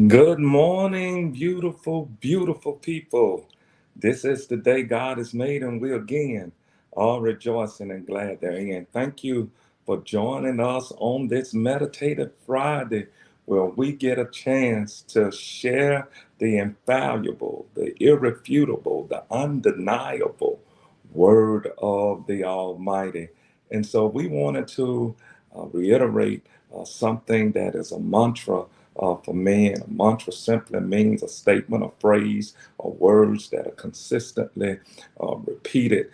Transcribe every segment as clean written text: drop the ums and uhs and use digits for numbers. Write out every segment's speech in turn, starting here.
Good morning, beautiful, beautiful people. This is the day God has made, and we again are rejoicing and glad therein. Thank you for joining us on this Meditative Friday, where we get a chance to share the infallible, the irrefutable, the undeniable Word of the Almighty. And so we wanted to reiterate something that is a mantra for me. And a mantra simply means a statement, a phrase, or words that are consistently repeated.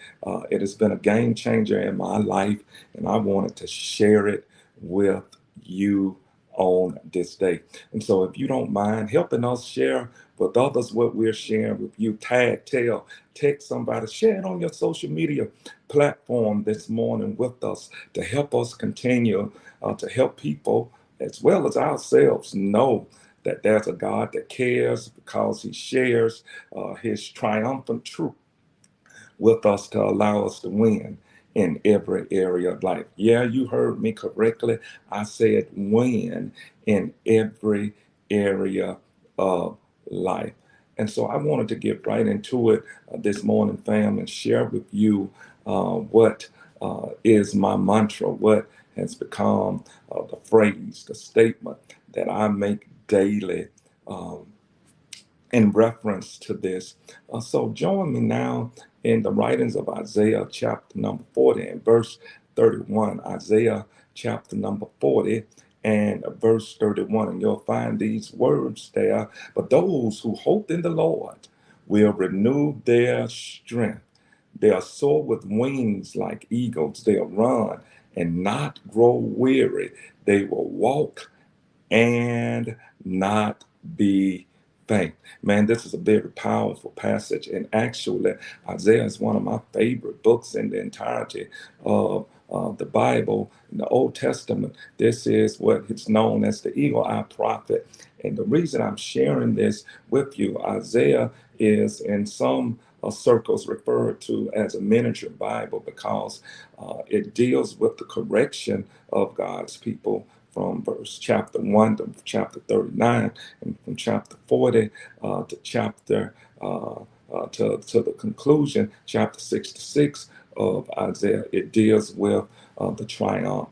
It has been a game changer in my life, and I wanted to share it with you on this day. And so if you don't mind helping us share with others what we're sharing with you, tag, tell, text somebody, share it on your social media platform this morning with us to help us continue to help people as well as ourselves know that there's a God that cares because he shares his triumphant truth with us to allow us to win in every area of life. Yeah, you heard me correctly. I said win in every area of life. And so I wanted to get right into it this morning, fam, and share with you what is my mantra, what has become the phrase, the statement that I make daily um, in reference to this. So join me now in the writings of Isaiah chapter number 40 and verse 31. Isaiah chapter number 40 and verse 31. And you'll find these words there. But those who hope in the Lord will renew their strength. They'll soar with wings like eagles. They'll run and not grow weary. They will walk and not be faint. Man, this is a very powerful passage. And actually, Isaiah is one of my favorite books in the entirety of the Bible. In the Old Testament, this is what is known as the eagle eye prophet. And the reason I'm sharing this with you, Isaiah is in some circles referred to as a miniature Bible because it deals with the correction of God's people from verse chapter 1 to chapter 39, and from chapter 40 to chapter to the conclusion, chapter 66 of Isaiah. It deals with the triumph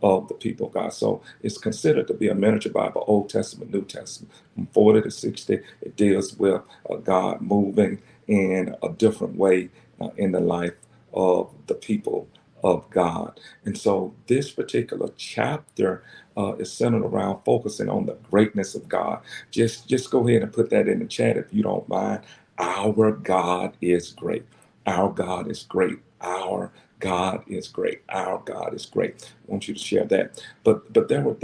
of the people of God. So it's considered to be a miniature Bible, Old Testament, New Testament. From 40 to 60, it deals with God moving in a different way in the life of the people of God. And so this particular chapter is centered around focusing on the greatness of God. Just go ahead and put that in the chat if you don't mind. Our God is great. Our God is great. Our God is great. Our God is great. I want you to share that. But there were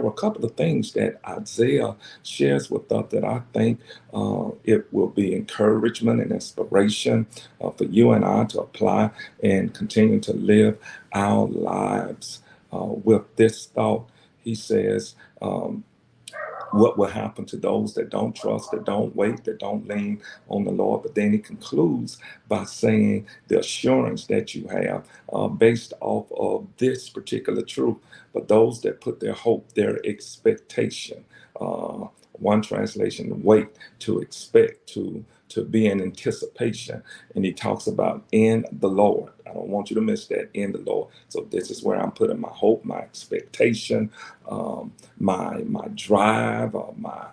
a couple of things that Isaiah shares with us that I think it will be encouragement and inspiration for you and I to apply and continue to live our lives with this thought. He says, what will happen to those that don't trust, that don't wait, that don't lean on the Lord? But then he concludes by saying the assurance that you have based off of this particular truth. But those that put their hope, their expectation, one translation, wait, to expect, to be in anticipation. And he talks about in the Lord. I don't want you to miss that, in the Lord. So this is where I'm putting my hope, my expectation, my drive, my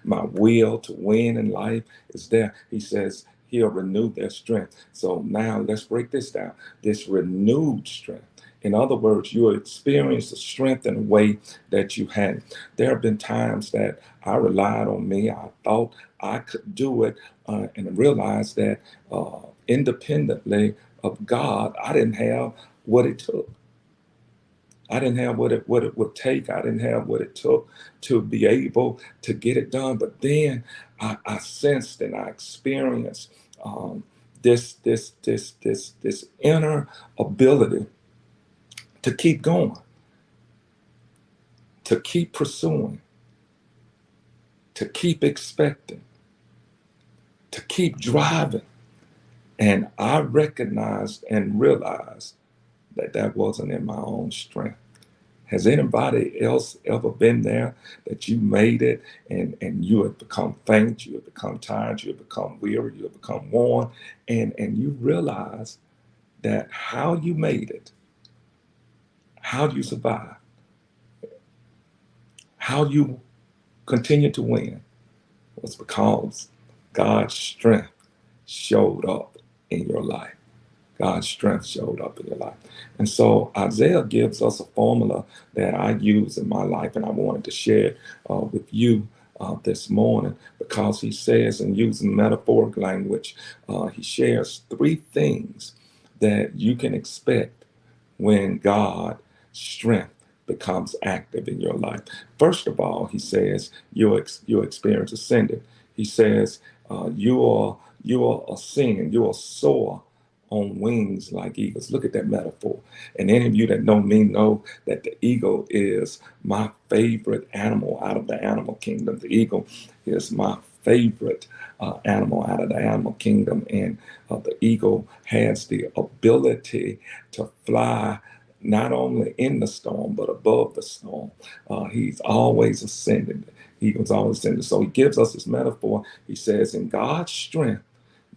will to win in life is there. He says he'll renew their strength. So now let's break this down. This renewed strength. In other words, you experience the strength in a way that you hadn't. There have been times that I relied on me. I thought I could do it, and I realized that independently of God, I didn't have what it took. I didn't have what it would take. I didn't have what it took to be able to get it done. But then I sensed and I experienced this inner ability to keep going, to keep pursuing, to keep expecting, to keep driving. And I recognized and realized that that wasn't in my own strength. Has anybody else ever been there, that you made it and you have become faint, you have become tired, you have become weary, you have become worn, and you realize that how you made it, how you survived, how you continue to win was because God's strength showed up in your life. God's strength showed up in your life. And so Isaiah gives us a formula that I use in my life, and I wanted to share with you this morning, because he says, and using metaphoric language, he shares three things that you can expect when God's strength becomes active in your life. First of all, he says you'll experience ascending. He says you are ascend, you are soar on wings like eagles. Look at that metaphor. And any of you that know me know that the eagle is my favorite animal out of the animal kingdom. The eagle is my favorite animal out of the animal kingdom. And the eagle has the ability to fly not only in the storm, but above the storm. He's always ascending. Eagle's always ascending. So he gives us this metaphor. He says, in God's strength,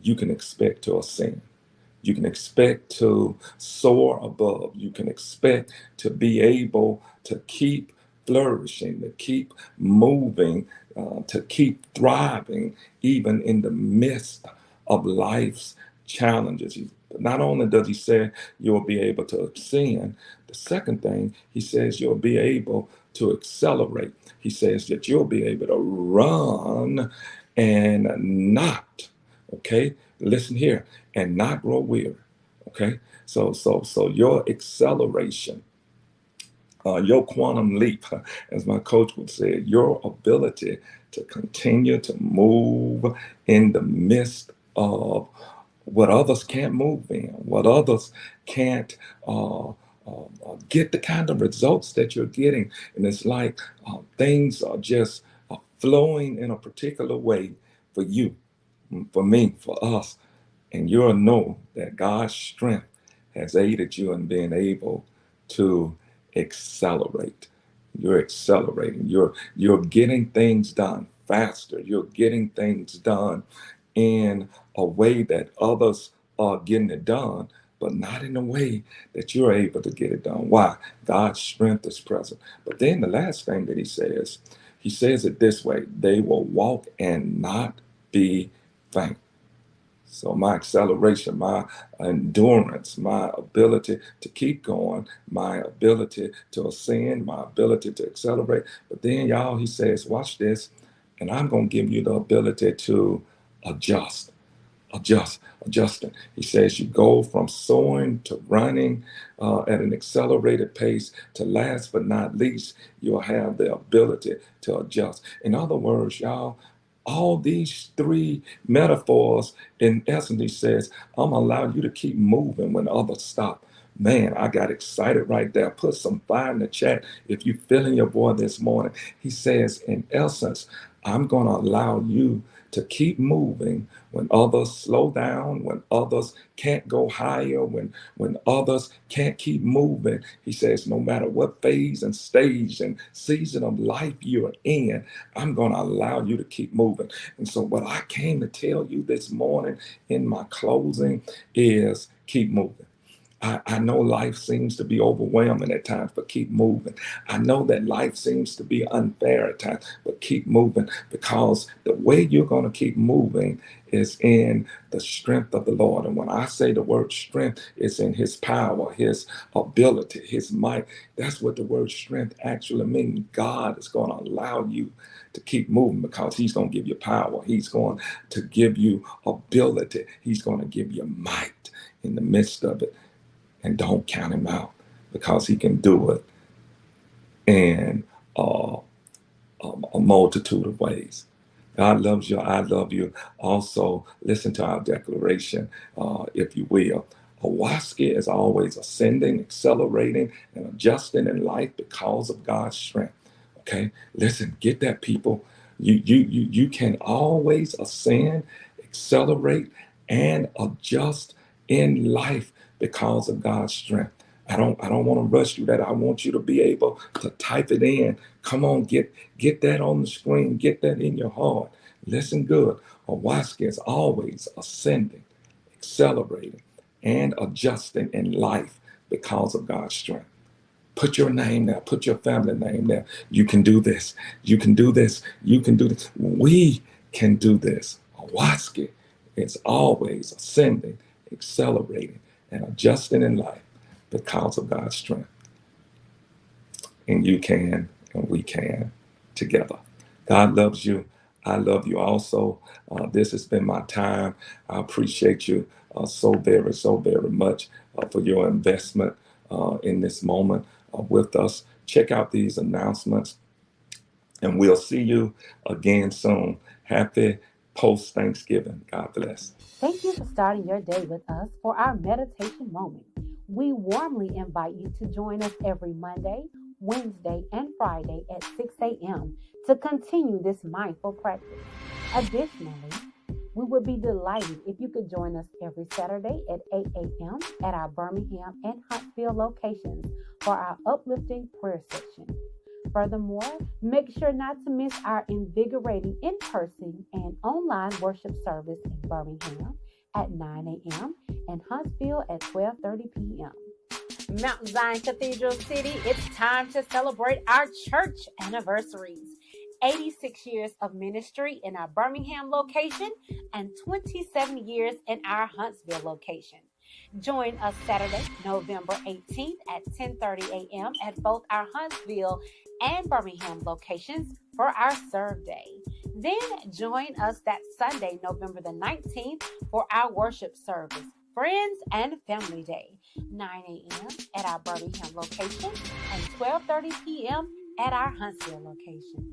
you can expect to ascend. You can expect to soar above. You can expect to be able to keep flourishing, to keep moving, to keep thriving, even in the midst of life's challenges. Not only does he say you'll be able to ascend, the second thing, he says you'll be able to accelerate. He says that you'll be able to run and not, okay, listen here, and not grow weary. Okay, so your acceleration, your quantum leap, as my coach would say, your ability to continue to move in the midst of what others can't move in, what others can't get the kind of results that you're getting. And it's like things are just flowing in a particular way for you, for me, for us. And you'll know that God's strength has aided you in being able to accelerate. You're accelerating. You're getting things done faster. You're getting things done in a way that others are getting it done, but not in a way that you're able to get it done. Why? God's strength is present. But then the last thing that he says it this way: they will walk and not be faint. So my acceleration, my endurance, my ability to keep going, my ability to ascend, my ability to accelerate. But then, y'all, he says, watch this, and I'm going to give you the ability to adjust, adjusting. He says you go from soaring to running at an accelerated pace to, last but not least, you'll have the ability to adjust. In other words, y'all, all these three metaphors, in essence, he says, I'm gonna allow you to keep moving when others stop. Man, I got excited right there. Put some fire in the chat if you're feeling your boy this morning. He says, in essence, I'm gonna allow you to keep moving when others slow down, when others can't go higher, when others can't keep moving. He says, no matter what phase and stage and season of life you're in, I'm going to allow you to keep moving. And so what I came to tell you this morning in my closing is keep moving. I know life seems to be overwhelming at times, but keep moving. I know that life seems to be unfair at times, but keep moving, because the way you're going to keep moving is in the strength of the Lord. And when I say the word strength, it's in his power, his ability, his might. That's what the word strength actually means. God is going to allow you to keep moving because he's going to give you power. He's going to give you ability. He's going to give you might in the midst of it. And don't count him out, because he can do it in a multitude of ways. God loves you. I love you. Also, listen to our declaration, if you will. Owaski is always ascending, accelerating, and adjusting in life because of God's strength. Okay, listen, get that, people. You can always ascend, accelerate, and adjust in life because of God's strength. I don't want to rush you that. I want you to be able to type it in. Come on, get that on the screen. Get that in your heart. Listen good. Owaski is always ascending, accelerating, and adjusting in life because of God's strength. Put your name there. Put your family name there. You can do this. You can do this. You can do this. We can do this. Owaski is always ascending, accelerating, and adjusting in life because of God's strength. And you can, and we can together. God loves you. I love you also. This has been my time. I appreciate you so very much for your investment in this moment with us. Check out these announcements, and we'll see you again soon. Happy post-Thanksgiving. God bless. Thank you for starting your day with us for our meditation moment. We warmly invite you to join us every Monday, Wednesday, and Friday at 6 a.m. to continue this mindful practice. Additionally, we would be delighted if you could join us every Saturday at 8 a.m. at our Birmingham and Huntsville locations for our uplifting prayer session. Furthermore, make sure not to miss our invigorating in-person and online worship service in Birmingham at 9 a.m. and Huntsville at 12:30 p.m. Mount Zion Cathedral City, it's time to celebrate our church anniversaries. 86 years of ministry in our Birmingham location and 27 years in our Huntsville location. Join us Saturday, November 18th at 10:30 a.m. at both our Huntsville and Birmingham locations for our Serve Day. Then join us that Sunday, November the 19th for our worship service, Friends and Family Day, 9 a.m. at our Birmingham location and 12:30 p.m. at our Huntsville location.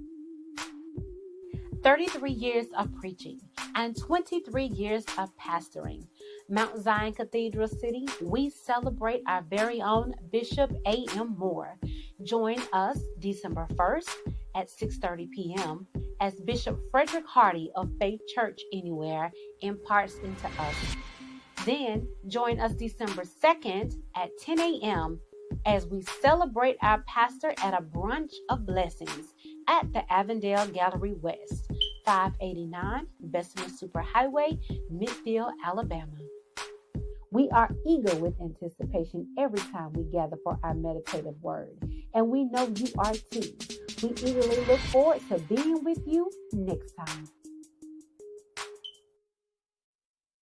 33 years of preaching and 23 years of pastoring. Mount Zion Cathedral City, we celebrate our very own Bishop A.M. Moore. Join us December 1st at 6:30 p.m. as Bishop Frederick Hardy of Faith Church Anywhere imparts into us. Then join us December 2nd at 10 a.m. as we celebrate our pastor at a brunch of blessings at the Avondale Gallery West, 589 Bessemer Superhighway, Midfield, Alabama. We are eager with anticipation every time we gather for our meditative word, and we know you are too. We eagerly look forward to being with you next time.